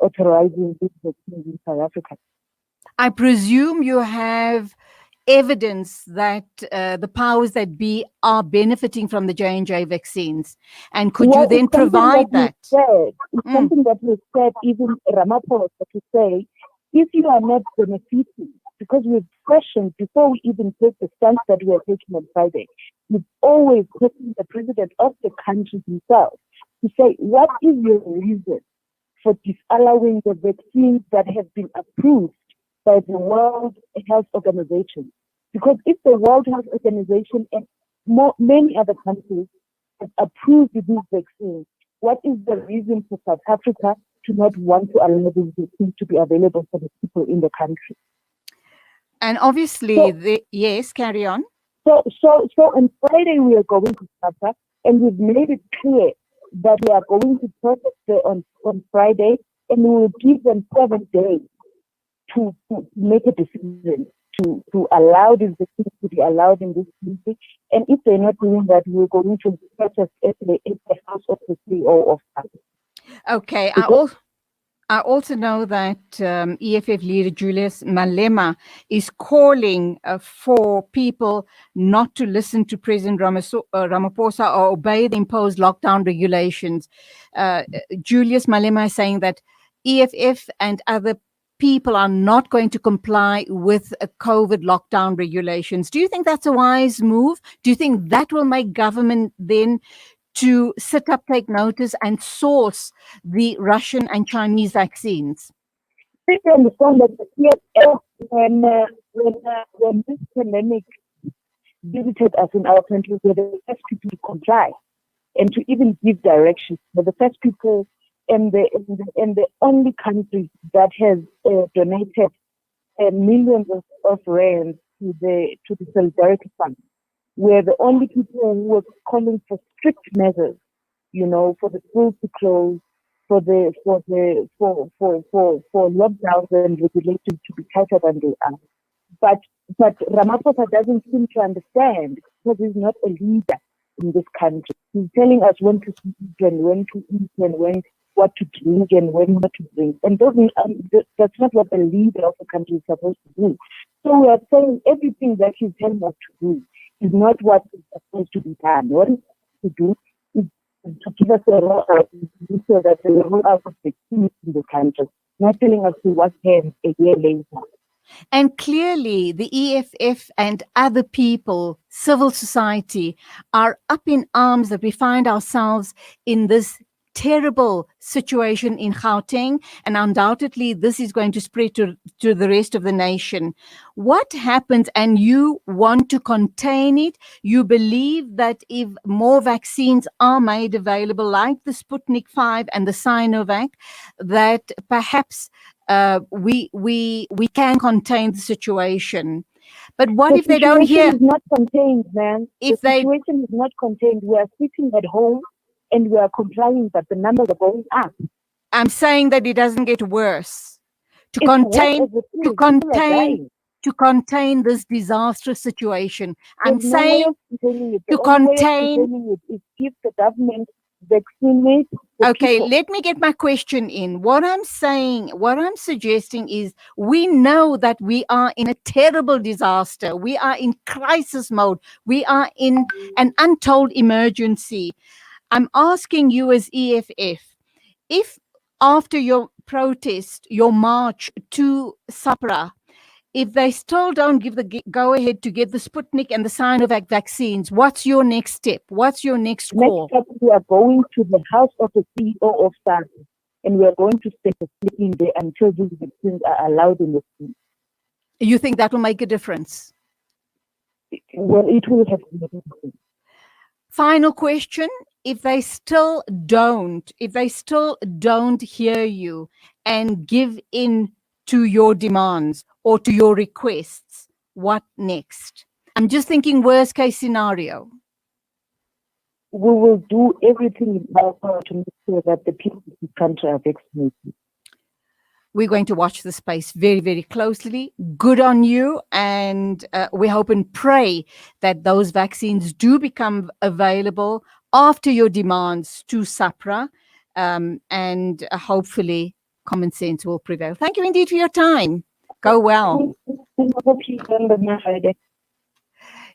authorizing this vaccine in South Africa. I presume you have evidence that the powers that be are benefiting from the J&J vaccines. And could you then provide that? It's something that was said, even Ramaphosa, to say, if you are not benefiting, because we've questioned before we even take the stance that we are taking on Friday, we've always questioned the president of the country himself to say, what is your reason for disallowing the vaccines that have been approved by the World Health Organization? Because if the World Health Organization and many other countries have approved these vaccines, what is the reason for South Africa to not want to allow these vaccines to be available for the people in the country? And obviously, yes, carry on. So on Friday we are going to SAPA, and we've made it clear that we are going to process on Friday, and we will give them 7 days to make a decision to allow these vaccines to be allowed in this country. And if they're not doing that, we're going to process at the house of the CEO of SAPA. Okay, I also know that EFF leader Julius Malema is calling for people not to listen to President Ramaphosa or obey the imposed lockdown regulations. Julius Malema is saying that EFF and other people are not going to comply with COVID lockdown regulations. Do you think that's a wise move? Do you think that will make government then to sit up, take notice, and source the Russian and Chinese vaccines? Please understand that when this pandemic visited us in our country, we were the first people to comply and to even give directions. We're the first people and the only country that has donated millions of rands to the Solidarity Fund. We're the only people who were calling for strict measures, for the schools to close, for lockdowns and regulations to be tighter than they are. But Ramaphosa doesn't seem to understand, because he's not a leader in this country. He's telling us when to sleep and when to eat and what to drink and when not to drink. And that's not what the leader of the country is supposed to do. So we are saying everything that he's telling us to do is not what is supposed to be done. What is to do is to give us a rollout so that the rollout of the in the country, not telling us to what happens a year later. And clearly the EFF and other people, civil society, are up in arms that we find ourselves in this terrible situation in Gauteng, and undoubtedly this is going to spread to the rest of the nation. What happens, and you want to contain it? You believe that if more vaccines are made available, like the Sputnik 5 and the Sinovac, that perhaps we can contain the situation. But what if they don't hear? The situation is not contained, man. The situation is not contained. We are sitting at home and we are complying, but the numbers are going up. I'm saying that it doesn't get worse. To contain this disastrous situation. I'm saying to contain. If the government vaccinates. Okay, let me get my question in. What I'm suggesting is, we know that we are in a terrible disaster. We are in crisis mode. We are in an untold emergency. I'm asking you as EFF, if after your protest, your march to SAPRA, if they still don't give the go-ahead to get the Sputnik and the Sinovac vaccines, what's your next step? What's your next call? Next step, we are going to the house of the CEO of SAPRA, and we are going to stay in there until these vaccines are allowed in the state. You think that will make a difference? Well, it will have a difference. Final question. If they still don't hear you and give in to your demands or to your requests, what next? I'm just thinking worst case scenario. We will do everything in our power to make sure that the people in the country are vaccinated. We're going to watch the space very, very closely. Good on you. And we hope and pray that those vaccines do become available after your demands to SAPRA. And hopefully common sense will prevail. Thank you indeed for your time. Go well. I hope you remember my Friday.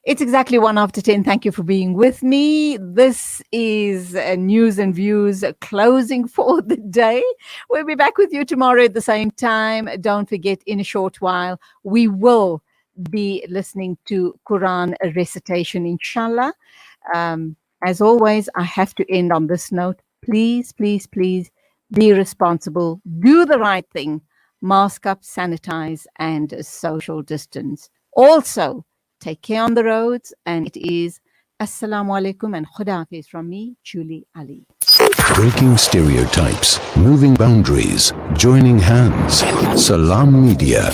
It's exactly 1 after 10. Thank you for being with me. This is News and Views closing for the day. We'll be back with you tomorrow at the same time. Don't forget, in a short while, we will be listening to Quran recitation, inshallah. As always, I have to end on this note. Please, please, please be responsible. Do the right thing. Mask up, sanitize, and social distance. Also, take care on the roads, and it is Assalamu alaikum and Khuda Hafiz from me, Julie Ali. Breaking stereotypes, moving boundaries, joining hands. Salam Media.